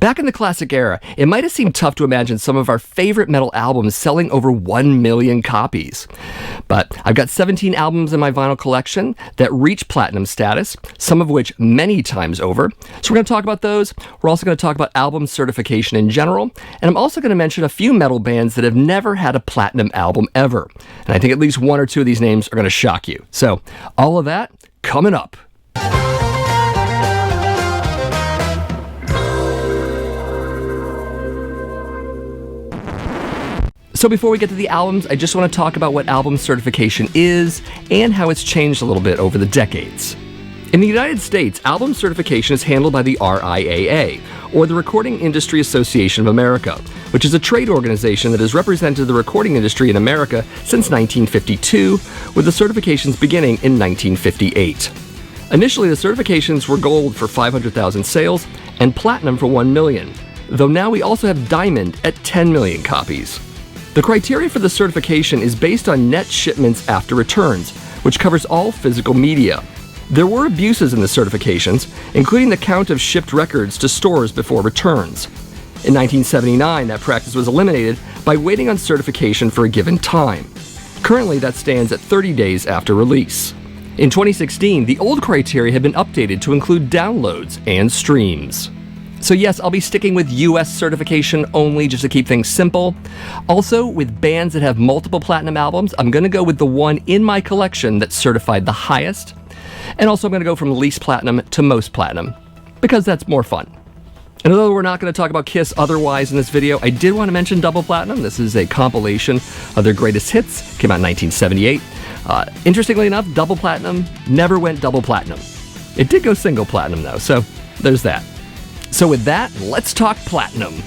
Back in the classic era, it might have seemed tough to imagine some of our favorite metal albums selling over 1 million copies. But I've got 17 albums in my vinyl collection that reach platinum status, some of which many times over. So we're going to talk about those. We're also going to talk about album certification in general. And I'm also going to mention a few metal bands that have never had a platinum album ever. And I think at least one or two of these names are going to shock you. So all of that coming up. So before we get to the albums, I just want to talk about what album certification is and how it's changed a little bit over the decades. In the United States, album certification is handled by the RIAA, or the Recording Industry Association of America, which is a trade organization that has represented the recording industry in America since 1952, with the certifications beginning in 1958. Initially, the certifications were gold for 500,000 sales and platinum for 1 million, though now we also have diamond at 10 million copies. The criteria for the certification is based on net shipments after returns, which covers all physical media. There were abuses in the certifications, including the count of shipped records to stores before returns. In 1979, that practice was eliminated by waiting on certification for a given time. Currently, that stands at 30 days after release. In 2016, the old criteria had been updated to include downloads and streams. So yes, I'll be sticking with US certification only just to keep things simple. Also, with bands that have multiple platinum albums, I'm going to go with the one in my collection that's certified the highest. And also I'm going to go from least platinum to most platinum, because that's more fun. And although we're not going to talk about Kiss otherwise in this video, I did want to mention Double Platinum. This is a compilation of their greatest hits. Came out in 1978. Interestingly enough, Double Platinum never went double platinum. It did go single platinum though, so there's that. So with that, let's talk platinum.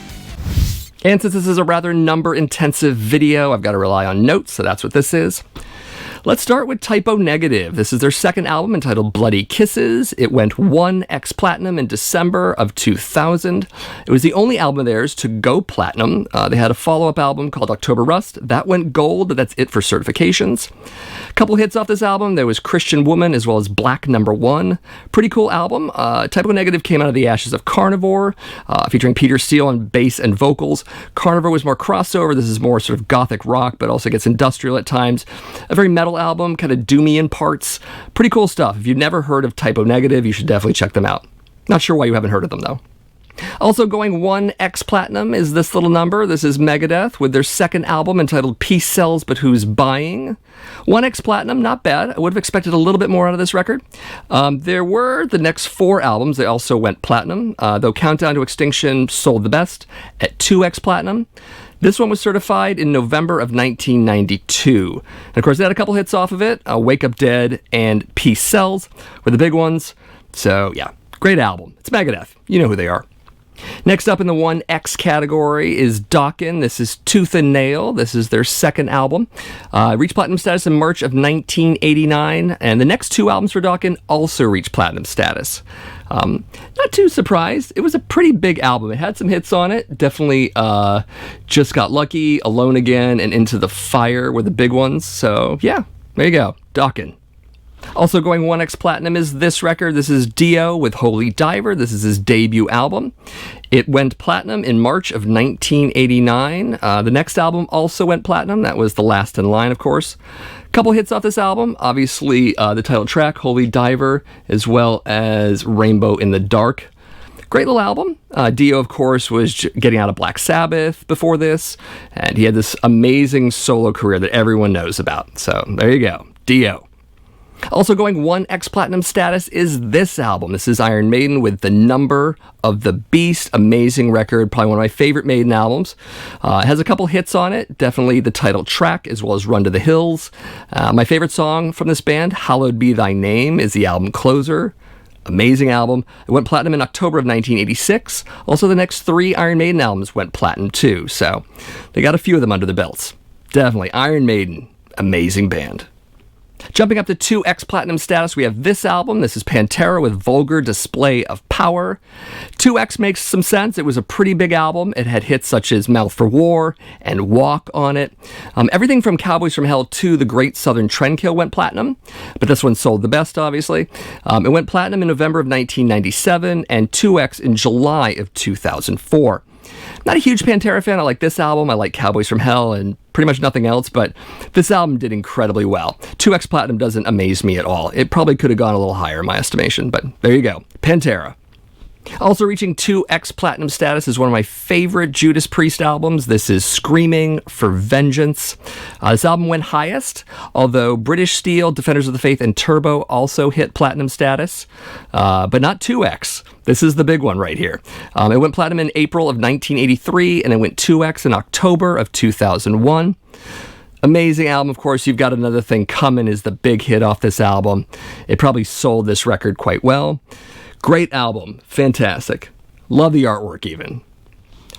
And since this is a rather number-intensive video, I've got to rely on notes, so that's what this is. Let's start with Typo Negative. This is their second album entitled Bloody Kisses. It went 1x platinum in December of 2000. It was the only album of theirs to go platinum. They had a follow-up album called October Rust. That went gold, but that's it for certifications. A couple hits off this album. There was Christian Woman as well as Black Number 1. Pretty cool album. Typo Negative came out of the ashes of Carnivore, featuring Peter Steele on bass and vocals. Carnivore was more crossover. This is more sort of gothic rock, but also gets industrial at times. A very metal album, kind of doomy in parts. Pretty cool stuff. If you've never heard of Typo Negative, you should definitely check them out. Not sure why you haven't heard of them, though. Also going 1x platinum is this little number. This is Megadeth with their second album entitled Peace Sells But Who's Buying? 1x platinum, not bad. I would have expected a little bit more out of this record. There were the next 4 albums. They also went platinum, though Countdown to Extinction sold the best at 2x platinum. This one was certified in November of 1992. And of course, they had a couple hits off of it. Wake Up Dead and Peace Sells were the big ones. So yeah, great album. It's Megadeth. You know who they are. Next up in the 1x category is Dokken. This is Tooth and Nail. This is their second album. Reached platinum status in March of 1989. And the next 2 albums for Dokken also reached platinum status. Not too surprised. It was a pretty big album. It had some hits on it. Definitely Just Got Lucky, Alone Again, and Into the Fire were the big ones. So yeah, there you go. Dokken. Also going 1x platinum is this record. This is Dio with Holy Diver. This is his debut album. It went platinum in March of 1989. The next album also went platinum. That was The Last in Line, of course. Couple hits off this album. Obviously, the title track, Holy Diver, as well as Rainbow in the Dark. Great little album. Dio, of course, was getting out of Black Sabbath before this, and he had this amazing solo career that everyone knows about. So there you go, Dio. Also going 1x platinum status is this album. This is Iron Maiden with The Number of the Beast. Amazing record, probably one of my favorite Maiden albums. It has a couple hits on it, definitely the title track as well as Run to the Hills. My favorite song from this band, Hallowed Be Thy Name, is the album closer. Amazing album. It went platinum in October of 1986. Also, the next 3 Iron Maiden albums went platinum too, so they got a few of them under their belts. Definitely, Iron Maiden, amazing band. Jumping up to 2X Platinum status, we have this album. This is Pantera with Vulgar Display of Power. 2X makes some sense. It was a pretty big album. It had hits such as Mouth for War and Walk on it. Everything from Cowboys from Hell to The Great Southern Trendkill went platinum, but this one sold the best, obviously. It went platinum in November of 1997 and 2X in July of 2004. Not a huge Pantera fan. I like this album. I like Cowboys from Hell and pretty much nothing else, but this album did incredibly well. 2X Platinum doesn't amaze me at all. It probably could have gone a little higher in my estimation, but there you go. Pantera. Also reaching 2X Platinum status is one of my favorite Judas Priest albums. This is Screaming for Vengeance. This album went highest, although British Steel, Defenders of the Faith, and Turbo also hit platinum status, but not 2X. This is the big one right here. It went platinum in April of 1983, and it went 2X in October of 2001. Amazing album, of course. You've Got Another Thing Coming is the big hit off this album. It probably sold this record quite well. Great album. Fantastic. Love the artwork even.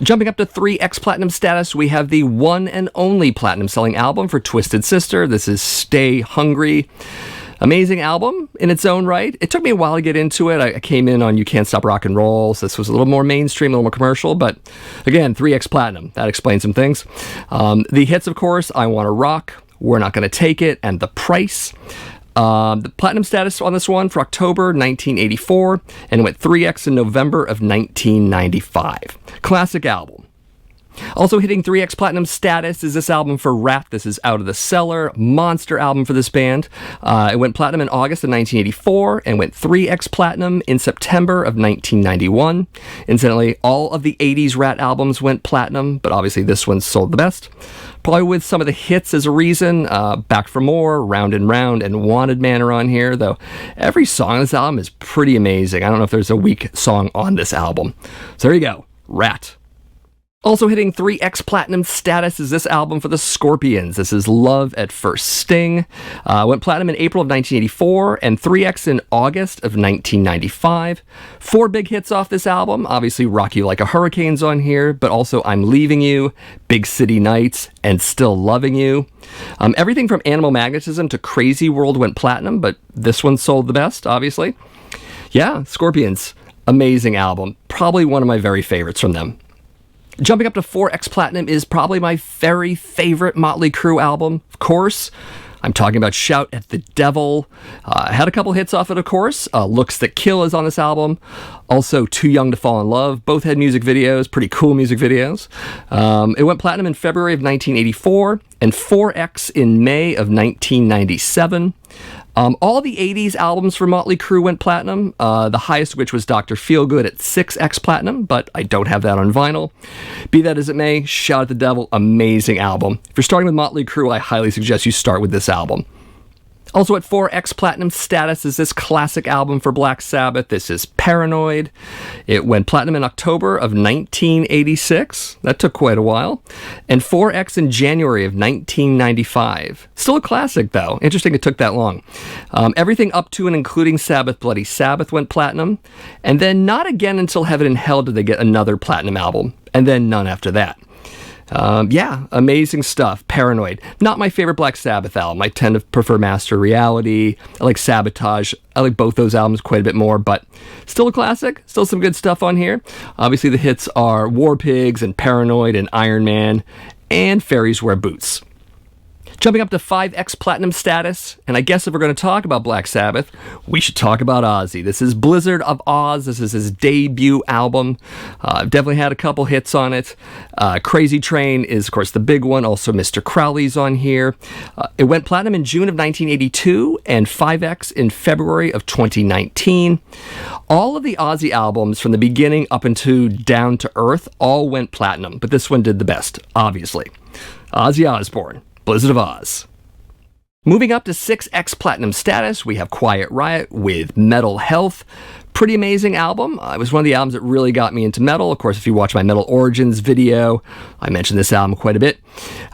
Jumping up to 3X Platinum status, we have the one and only platinum selling album for Twisted Sister. This is Stay Hungry. Amazing album in its own right. It took me a while to get into it. I came in on You Can't Stop Rock and Roll, so this was a little more mainstream, a little more commercial, but again, 3X Platinum. That explains some things. The hits, of course, I Wanna Rock, We're Not Gonna Take It, and The Price. The platinum status on this one for October 1984, and it went 3X in November of 1995. Classic album. Also hitting 3X Platinum status is this album for Rat. This is Out of the Cellar. Monster album for this band. It went platinum in August of 1984 and went 3X Platinum in September of 1991. Incidentally, all of the 80s Rat albums went platinum, but obviously this one sold the best. Probably with some of the hits as a reason. Back for More, Round and Round, and Wanted Man are on here, though every song on this album is pretty amazing. I don't know if there's a weak song on this album. So there you go. Rat. Also hitting 3X Platinum status is this album for the Scorpions. This is Love at First Sting. Went platinum in April of 1984 and 3X in August of 1995. 4 big hits off this album. Obviously Rock You Like a Hurricane's on here, but also I'm Leaving You, Big City Nights, and Still Loving You. Everything from Animal Magnetism to Crazy World went platinum, but this one sold the best, obviously. Yeah, Scorpions. Amazing album. Probably one of my very favorites from them. Jumping up to 4X Platinum is probably my very favorite Motley Crue album, of course. I'm talking about Shout at the Devil. Had a couple hits off it, of course. Looks That Kill is on this album. Also, Too Young to Fall in Love. Both had music videos, pretty cool music videos. It went platinum in February of 1984 and 4X in May of 1997. All the 80s albums for Motley Crue went platinum, the highest of which was Dr. Feelgood at 6X Platinum, but I don't have that on vinyl. Be that as it may, Shout at the Devil, amazing album. If you're starting with Motley Crue, I highly suggest you start with this album. Also at 4X Platinum status is this classic album for Black Sabbath. This is Paranoid. It went platinum in October of 1986. That took quite a while. And 4X in January of 1995. Still a classic, though. Interesting it took that long. Everything up to and including Sabbath, Bloody Sabbath went platinum. And then not again until Heaven and Hell did they get another platinum album. And then none after that. Yeah, amazing stuff. Paranoid. Not my favorite Black Sabbath album. I tend to prefer Master Reality. I like Sabotage. I like both those albums quite a bit more, but still a classic. Still some good stuff on here. Obviously, the hits are War Pigs and Paranoid and Iron Man and Fairies Wear Boots. Jumping up to 5X Platinum status, and I guess if we're going to talk about Black Sabbath, we should talk about Ozzy. This is Blizzard of Oz. This is his debut album. Definitely had a couple hits on it. Crazy Train is, of course, the big one. Also, Mr. Crowley's on here. It went platinum in June of 1982 and 5X in February of 2019. All of the Ozzy albums from the beginning up into Down to Earth all went platinum, but this one did the best, obviously. Ozzy Osbourne. Blizzard of Oz. Moving up to 6X Platinum status, we have Quiet Riot with Metal Health. Pretty amazing album. It was one of the albums that really got me into metal. Of course, if you watch my Metal Origins video, I mentioned this album quite a bit.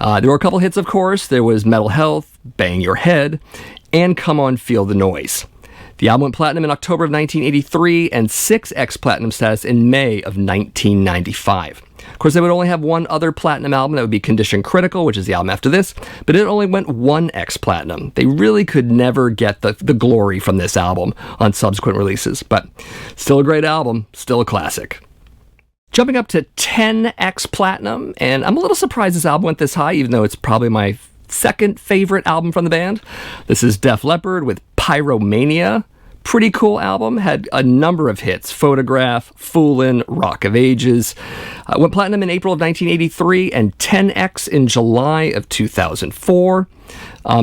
There were a couple hits, of course. There was Metal Health, Bang Your Head, and Come On Feel the Noise. The album went platinum in October of 1983 and 6x platinum status in May of 1995. Of course, they would only have one other platinum album that would be Condition Critical, which is the album after this, but it only went 1x platinum. They really could never get the glory from this album on subsequent releases, but still a great album, still a classic. Jumping up to 10x platinum, and I'm a little surprised this album went this high, even though it's probably my second favorite album from the band. This is Def Leppard with Pyromania. Pretty cool album, had a number of hits: Photograph, Foolin', Rock of Ages. Went platinum in April of 1983 and 10x in July of 2004.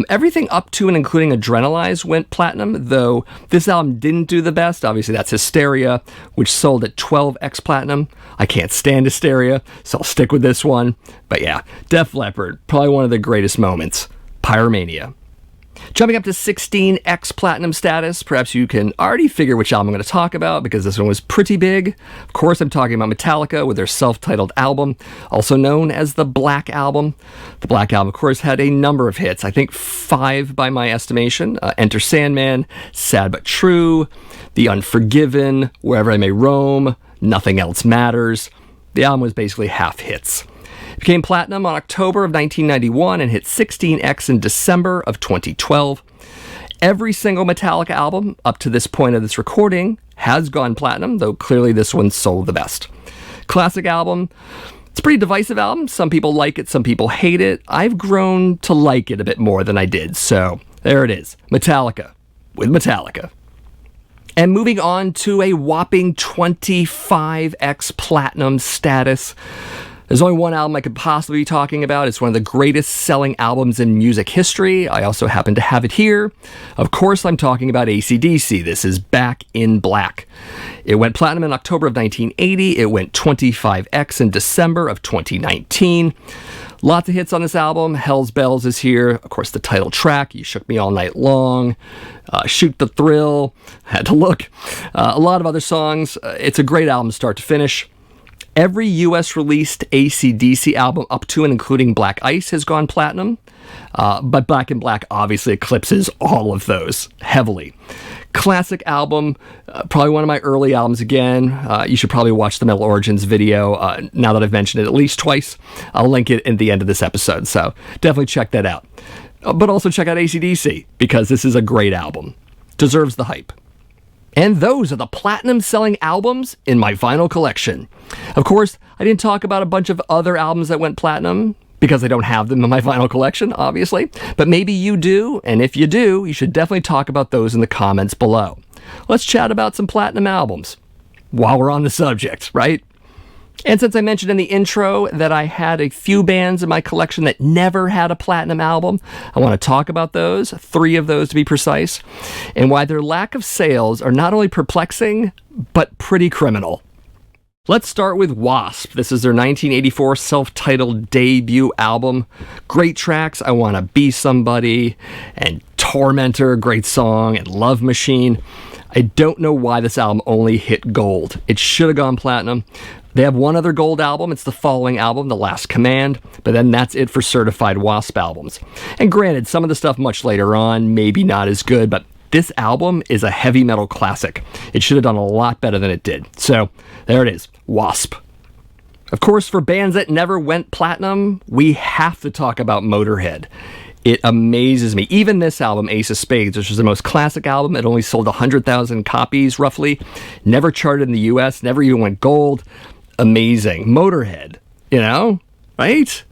Everything up to and including Adrenalize went platinum, though this album didn't do the best. Obviously, that's Hysteria, which sold at 12x platinum. I can't stand Hysteria, so I'll stick with this one. But yeah, Def Leppard, probably one of the greatest moments. Pyromania. Jumping up to 16x platinum status, perhaps you can already figure which album I'm going to talk about because this one was pretty big. Of course, I'm talking about Metallica with their self-titled album, also known as the Black Album. The Black Album, of course, had a number of hits, I think 5 by my estimation. Enter Sandman, Sad But True, The Unforgiven, Wherever I May Roam, Nothing Else Matters. The album was basically half hits. It became platinum on October of 1991 and hit 16x in December of 2012. Every single Metallica album up to this point of this recording has gone platinum, though clearly this one sold the best. Classic album. It's a pretty divisive album. Some people like it, some people hate it. I've grown to like it a bit more than I did, so there it is. Metallica with Metallica. And moving on to a whopping 25x platinum status. There's only one album I could possibly be talking about. It's one of the greatest selling albums in music history. I also happen to have it here. Of course, I'm talking about AC/DC. This is Back in Black. It went platinum in October of 1980. It went 25x in December of 2019. Lots of hits on this album. Hell's Bells is here. Of course, the title track, You Shook Me All Night Long. Shoot the Thrill. Had to look. A lot of other songs. It's a great album start to finish. Every U.S. released AC/DC album up to and including Black Ice has gone platinum, but Back in Black obviously eclipses all of those heavily. Classic album, probably one of my early albums again. You should probably watch the Metal Origins video now that I've mentioned it at least twice. I'll link it in the end of this episode, so definitely check that out. But also check out AC/DC, because this is a great album. Deserves the hype. And those are the platinum-selling albums in my vinyl collection. Of course, I didn't talk about a bunch of other albums that went platinum, because I don't have them in my vinyl collection, obviously. But maybe you do, and if you do, you should definitely talk about those in the comments below. Let's chat about some platinum albums, while we're on the subject, right? And since I mentioned in the intro that I had a few bands in my collection that never had a platinum album, I want to talk about those, 3 of those to be precise, and why their lack of sales are not only perplexing, but pretty criminal. Let's start with Wasp. This is their 1984 self-titled debut album. Great tracks, I Wanna Be Somebody, and Tormentor, great song, and Love Machine. I don't know why this album only hit gold. It should have gone platinum. They have one other gold album. It's the following album, The Last Command, but then that's it for certified Wasp albums. And granted, some of the stuff much later on, maybe not as good, but this album is a heavy metal classic. It should have done a lot better than it did. So, there it is, Wasp. Of course, for bands that never went platinum, we have to talk about Motorhead. It amazes me. Even this album, Ace of Spades, which was the most classic album, it only sold 100,000 copies, roughly. Never charted in the US, never even went gold. Amazing. Motorhead, you know, right?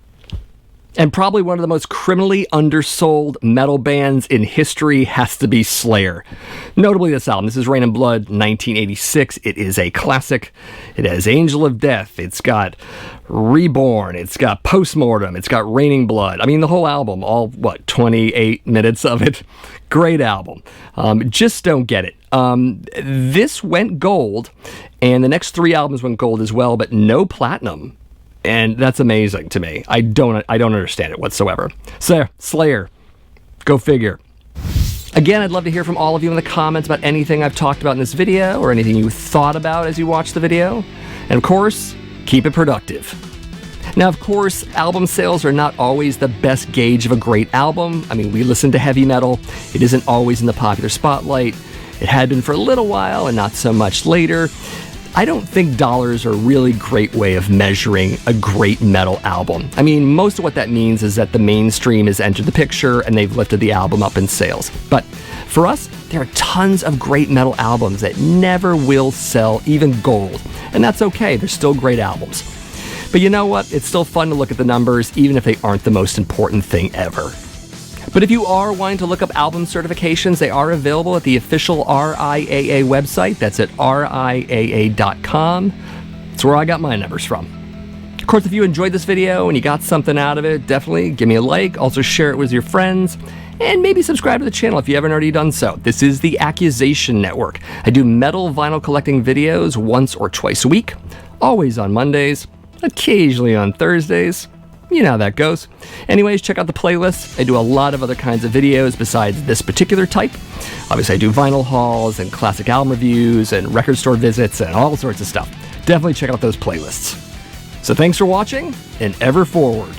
And probably one of the most criminally undersold metal bands in history has to be Slayer. Notably this album, this is Rain and Blood, 1986. It is a classic. It has Angel of Death. It's got Reborn. It's got Postmortem. It's got Raining Blood. I mean, the whole album, all, 28 minutes of it. Great album. Just don't get it. This went gold, and the next 3 albums went gold as well, but no platinum. And that's amazing to me. I don't understand it whatsoever. So, Slayer, go figure. Again, I'd love to hear from all of you in the comments about anything I've talked about in this video, or anything you thought about as you watched the video. And of course, keep it productive. Now, of course, album sales are not always the best gauge of a great album. I mean, we listen to heavy metal. It isn't always in the popular spotlight. It had been for a little while and not so much later. I don't think dollars are a really great way of measuring a great metal album. I mean, most of what that means is that the mainstream has entered the picture and they've lifted the album up in sales. But for us, there are tons of great metal albums that never will sell even gold. And that's okay, they're still great albums. But you know what? It's still fun to look at the numbers, even if they aren't the most important thing ever. But if you are wanting to look up album certifications, they are available at the official RIAA website. That's at RIAA.com. That's where I got my numbers from. Of course, if you enjoyed this video and you got something out of it, definitely give me a like. Also share it with your friends. And maybe subscribe to the channel if you haven't already done so. This is the Accusation Network. I do metal vinyl collecting videos once or twice a week, always on Mondays, occasionally on Thursdays. You know how that goes. Anyways, check out the playlist. I do a lot of other kinds of videos besides this particular type. Obviously, I do vinyl hauls and classic album reviews and record store visits and all sorts of stuff. Definitely check out those playlists. So thanks for watching, and ever forward.